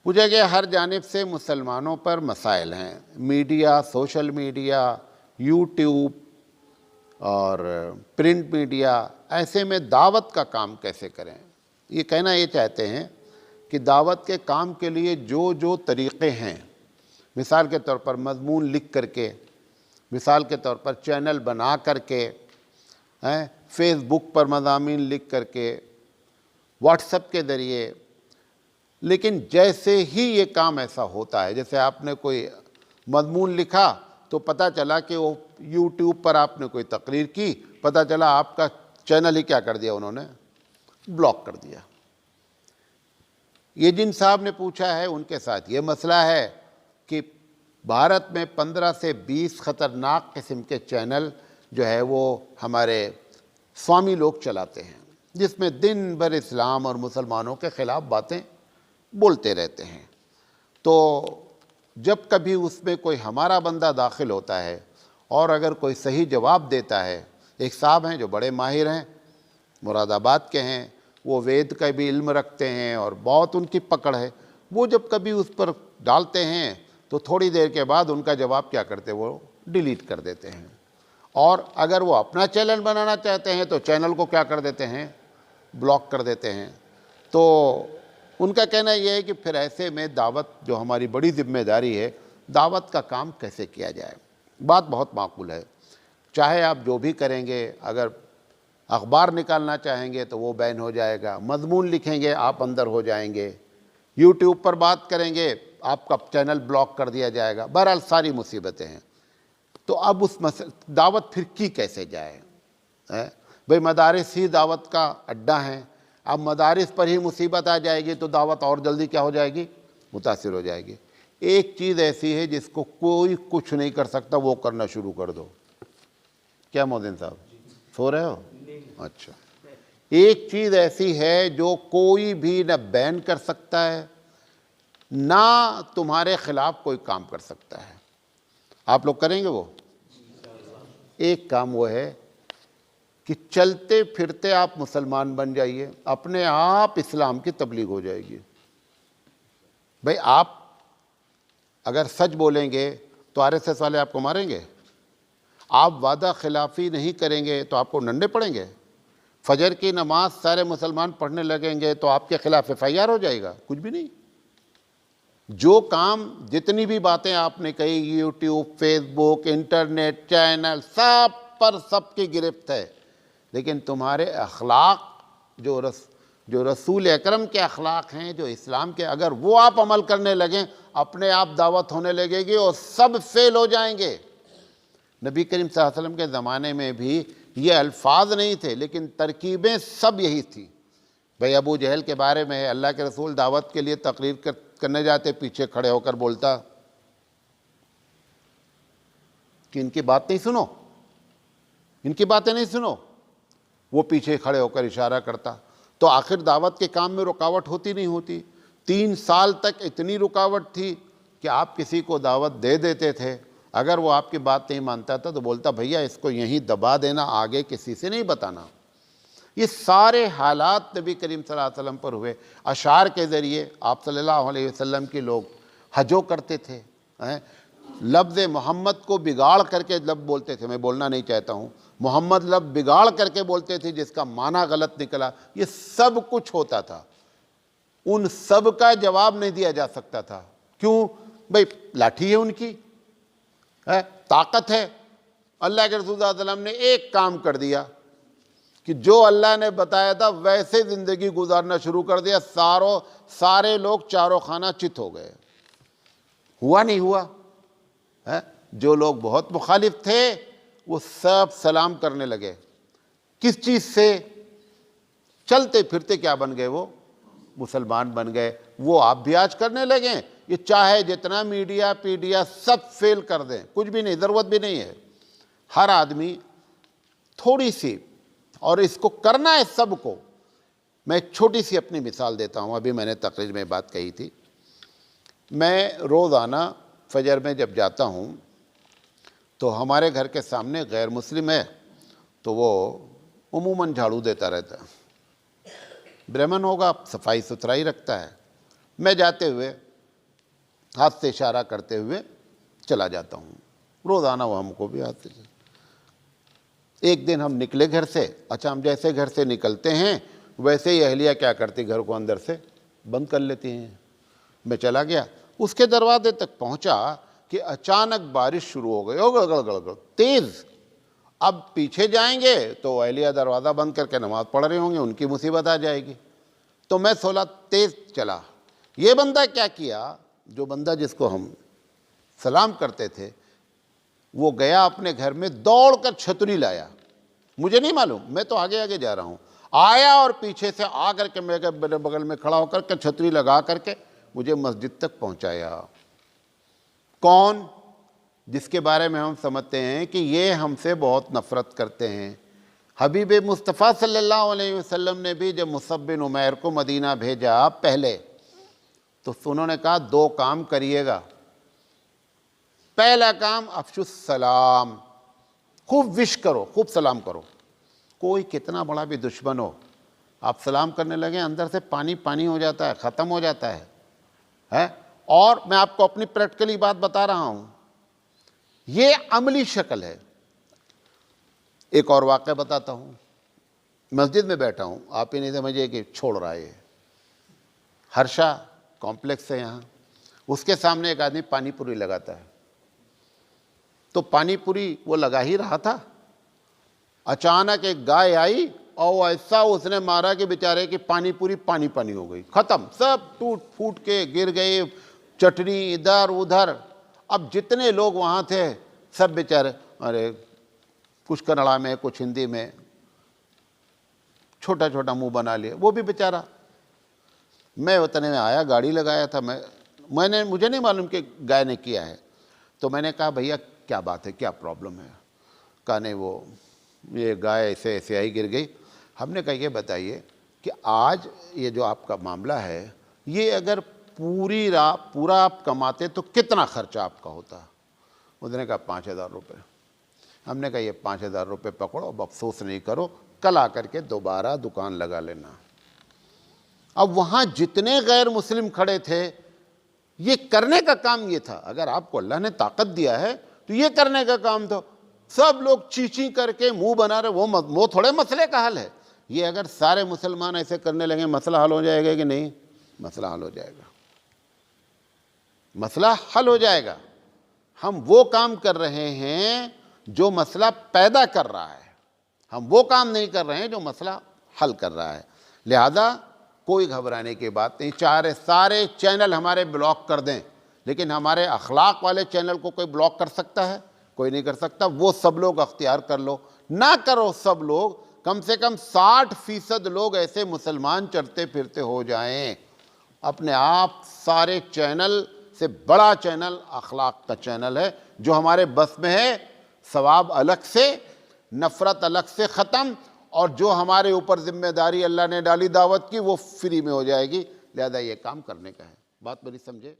پوچھا گیا ہر جانب سے مسلمانوں پر مسائل ہیں، میڈیا، سوشل میڈیا، یوٹیوب اور پرنٹ میڈیا، ایسے میں دعوت کا کام کیسے کریں؟ یہ کہنا یہ چاہتے ہیں کہ دعوت کے کام کے لیے جو طریقے ہیں، مثال کے طور پر مضمون لکھ کر کے، مثال کے طور پر چینل بنا کر کے، فیس بک پر مضامین لکھ کر کے، واٹس ایپ کے ذریعے، لیکن جیسے ہی یہ کام ایسا ہوتا ہے، جیسے آپ نے کوئی مضمون لکھا تو پتہ چلا کہ وہ یوٹیوب پر آپ نے کوئی تقریر کی، پتہ چلا آپ کا چینل ہی کیا کر دیا، انہوں نے بلاک کر دیا۔ یہ جن صاحب نے پوچھا ہے ان کے ساتھ یہ مسئلہ ہے کہ بھارت میں 15 سے 20 خطرناک قسم کے چینل جو ہے وہ ہمارے سوامی لوگ چلاتے ہیں، جس میں دن بھر اسلام اور مسلمانوں کے خلاف باتیں بولتے رہتے ہیں۔ تو جب کبھی اس میں کوئی ہمارا بندہ داخل ہوتا ہے اور اگر کوئی صحیح جواب دیتا ہے، ایک صاحب ہیں جو بڑے ماہر ہیں، مراد آباد کے ہیں، وہ وید کا بھی علم رکھتے ہیں اور بہت ان کی پکڑ ہے، وہ جب کبھی اس پر ڈالتے ہیں تو تھوڑی دیر کے بعد ان کا جواب کیا کرتے ہیں، وہ ڈیلیٹ کر دیتے ہیں، اور اگر وہ اپنا چینل بنانا چاہتے ہیں تو چینل کو کیا کر دیتے ہیں، بلاک کر دیتے ہیں۔ تو ان کا کہنا یہ ہے کہ پھر ایسے میں دعوت جو ہماری بڑی ذمہ داری ہے، دعوت کا کام کیسے کیا جائے؟ بات بہت معقول ہے، چاہے آپ جو بھی کریں گے، اگر اخبار نکالنا چاہیں گے تو وہ بین ہو جائے گا، مضمون لکھیں گے آپ اندر ہو جائیں گے، یوٹیوب پر بات کریں گے آپ کا چینل بلاک کر دیا جائے گا، بہرحال ساری مصیبتیں ہیں۔ تو اب اس دعوت پھر کی کیسے جائے؟ بھئی مدارس ہی دعوت کا اڈہ ہیں، اب مدارس پر ہی مصیبت آ جائے گی تو دعوت اور جلدی کیا ہو جائے گی، متاثر ہو جائے گی۔ ایک چیز ایسی ہے جس کو کوئی کچھ نہیں کر سکتا، وہ کرنا شروع کر دو۔ کیا مودن صاحب سو رہے ہو؟ اچھا، ایک چیز ایسی ہے جو کوئی بھی نہ بین کر سکتا ہے نہ تمہارے خلاف کوئی کام کر سکتا ہے۔ آپ لوگ کریں گے وہ؟ ایک کام وہ ہے کہ چلتے پھرتے آپ مسلمان بن جائیے، اپنے آپ اسلام کی تبلیغ ہو جائے گی۔ بھئی آپ اگر سچ بولیں گے تو RSS والے آپ کو ماریں گے، آپ وعدہ خلافی نہیں کریں گے تو آپ کو ڈنڈے پڑیں گے، فجر کی نماز سارے مسلمان پڑھنے لگیں گے تو آپ کے خلاف FIR ہو جائے گا، کچھ بھی نہیں۔ جو کام جتنی بھی باتیں آپ نے کہی، یوٹیوب، فیس بک، انٹرنیٹ، چینل، سب پر سب کی گرفت ہے، لیکن تمہارے اخلاق جو رسول اکرم کے اخلاق ہیں، جو اسلام کے، اگر وہ آپ عمل کرنے لگیں، اپنے آپ دعوت ہونے لگے گی اور سب فیل ہو جائیں گے۔ نبی کریم صلی اللہ علیہ وسلم کے زمانے میں بھی یہ الفاظ نہیں تھے، لیکن ترکیبیں سب یہی تھی۔ بھئی ابو جہل کے بارے میں اللہ کے رسول دعوت کے لیے تقریر کرنے جاتے، پیچھے کھڑے ہو کر بولتا کہ ان کی بات نہیں سنو، ان کی باتیں نہیں سنو، وہ پیچھے کھڑے ہو کر اشارہ کرتا۔ تو آخر دعوت کے کام میں رکاوٹ ہوتی نہیں ہوتی؟ 3 سال تک اتنی رکاوٹ تھی کہ آپ کسی کو دعوت دے دیتے تھے، اگر وہ آپ کی بات نہیں مانتا تھا تو بولتا بھیا اس کو یہیں دبا دینا، آگے کسی سے نہیں بتانا۔ یہ سارے حالات نبی کریم صلی اللہ علیہ وسلم پر ہوئے۔ اشعار کے ذریعے آپ صلی اللہ علیہ وسلم کے لوگ حجو کرتے تھے، لفظ محمد کو بگاڑ کر کے لفظ بولتے تھے، میں بولنا نہیں چاہتا ہوں، محمد لفظ بگاڑ کر کے بولتے تھے جس کا معنی غلط نکلا، یہ سب کچھ ہوتا تھا۔ ان سب کا جواب نہیں دیا جا سکتا تھا، کیوں؟ بھئی لاٹھی ہے ان کی، طاقت ہے۔ اللہ کے رسول صلی اللہ علیہ وسلم نے ایک کام کر دیا کہ جو اللہ نے بتایا تھا ویسے زندگی گزارنا شروع کر دیا، سارے لوگ چاروں خانہ چت ہو گئے۔ ہوا نہیں ہوا؟ جو لوگ بہت مخالف تھے وہ سب سلام کرنے لگے۔ کس چیز سے؟ چلتے پھرتے کیا بن گئے؟ وہ مسلمان بن گئے۔ وہ آپ بھی آج کرنے لگے، یہ چاہے جتنا میڈیا پیڈیا سب فیل کر دیں، کچھ بھی نہیں، ضرورت بھی نہیں ہے۔ ہر آدمی تھوڑی سی، اور اس کو کرنا ہے سب کو۔ میں ایک چھوٹی سی اپنی مثال دیتا ہوں، ابھی میں نے تقریر میں بات کہی تھی۔ میں روزانہ فجر میں جب جاتا ہوں تو ہمارے گھر کے سامنے غیر مسلم ہے، تو وہ عموماً جھاڑو دیتا رہتا ہے، برہمن ہوگا، صفائی ستھرائی رکھتا ہے۔ میں جاتے ہوئے ہاتھ سے اشارہ کرتے ہوئے چلا جاتا ہوں، روزانہ وہ ہم کو بھی ہاتھ سے۔ ایک دن ہم نکلے گھر سے، اچھا ہم جیسے گھر سے نکلتے ہیں ویسے ہی اہلیہ کیا کرتی، گھر کو اندر سے بند کر لیتی ہیں۔ میں چلا گیا، اس کے دروازے تک پہنچا کہ اچانک بارش شروع ہو گئی، گڑ گڑ گڑ تیز۔ اب پیچھے جائیں گے تو اہلیہ دروازہ بند کر کے نماز پڑھ رہے ہوں گے، ان کی مصیبت آ جائے گی۔ تو میں سولا تیز چلا۔ یہ بندہ کیا کیا، جو بندہ جس کو ہم سلام کرتے تھے، وہ گیا اپنے گھر میں، دوڑ کر چھتری لایا۔ مجھے نہیں معلوم، میں تو آگے آگے جا رہا ہوں، آیا اور پیچھے سے آ کر کے میرے بغل میں کھڑا ہو کر کے چھتری لگا کر کے مجھے مسجد تک پہنچایا۔ کون؟ جس کے بارے میں ہم سمجھتے ہیں کہ یہ ہم سے بہت نفرت کرتے ہیں۔ حبیب مصطفیٰ صلی اللہ علیہ وسلم نے بھی جب مصعب بن عمیر کو مدینہ بھیجا پہلے، تو انہوں نے کہا دو کام کریے گا۔ پہلا کام افشو السلام، خوب وش کرو، خوب سلام کرو۔ کوئی کتنا بڑا بھی دشمن ہو، آپ سلام کرنے لگے اندر سے پانی پانی ہو جاتا ہے، ختم ہو جاتا ہے۔ اور میں آپ کو اپنی پریکٹیکلی بات بتا رہا ہوں، یہ عملی شکل ہے۔ ایک اور واقعہ بتاتا ہوں، مسجد میں بیٹھا ہوں، آپ ہی نہیں سمجھے کہ چھوڑ رہا ہے، ہرشا کمپلیکس ہے یہاں، اس کے سامنے ایک آدمی پانی پوری لگاتا ہے، تو پانی پوری وہ لگا ہی رہا تھا، اچانک ایک گائے آئی اور ایسا اس نے مارا کہ بیچارے کی پانی پوری پانی پانی ہو گئی، ختم، سب ٹوٹ پھوٹ کے گر گئے، چٹنی ادھر ادھر۔ اب جتنے لوگ وہاں تھے سب بیچارے، ارے کچھ کنڑا میں کچھ ہندی میں چھوٹا چھوٹا منہ بنا لیا، وہ بھی بیچارہ۔ میں اتنے میں آیا، گاڑی لگایا تھا، مجھے نہیں معلوم کہ گائے نے کیا ہے، تو میں نے کہا بھیا کیا بات ہے، کیا پرابلم ہے؟ کہا نہیں وہ یہ گائے ایسے ایسے آئی گر گئی۔ ہم نے کہا یہ بتائیے کہ آج یہ جو آپ کا معاملہ ہے، یہ اگر پورا آپ کماتے تو کتنا خرچہ آپ کا ہوتا؟ اس نے کہا 5,000 روپے۔ ہم نے کہا یہ 5,000 روپے پکڑو، اب افسوس نہیں کرو، کل آ کر کے دوبارہ دکان لگا لینا۔ اب وہاں جتنے غیر مسلم کھڑے تھے، یہ کرنے کا کام یہ تھا، اگر آپ کو اللہ نے طاقت دیا ہے تو یہ کرنے کا کام تھا۔ سب لوگ چیچی کر کے منہ بنا رہے، وہ تھوڑے مسئلے کا حل ہے۔ یہ اگر سارے مسلمان ایسے کرنے لگے، مسئلہ حل ہو جائے گا کہ نہیں؟ مسئلہ حل ہو جائے گا، مسئلہ حل ہو جائے گا۔ ہم وہ کام کر رہے ہیں جو مسئلہ پیدا کر رہا ہے، ہم وہ کام نہیں کر رہے ہیں جو مسئلہ حل کر رہا ہے۔ لہذا کوئی گھبرانے کی بات نہیں، چاہے سارے چینل ہمارے بلاک کر دیں، لیکن ہمارے اخلاق والے چینل کو کوئی بلاک کر سکتا ہے؟ کوئی نہیں کر سکتا۔ وہ سب لوگ اختیار کر لو، نہ کرو سب لوگ، کم سے کم 60% لوگ ایسے مسلمان چلتے پھرتے ہو جائیں، اپنے آپ سارے چینل سے بڑا چینل اخلاق کا چینل ہے، جو ہمارے بس میں ہے۔ ثواب الگ سے، نفرت الگ سے ختم، اور جو ہمارے اوپر ذمہ داری اللہ نے ڈالی دعوت کی، وہ فری میں ہو جائے گی۔ لہذا یہ کام کرنے کا ہے۔ بات میری سمجھے؟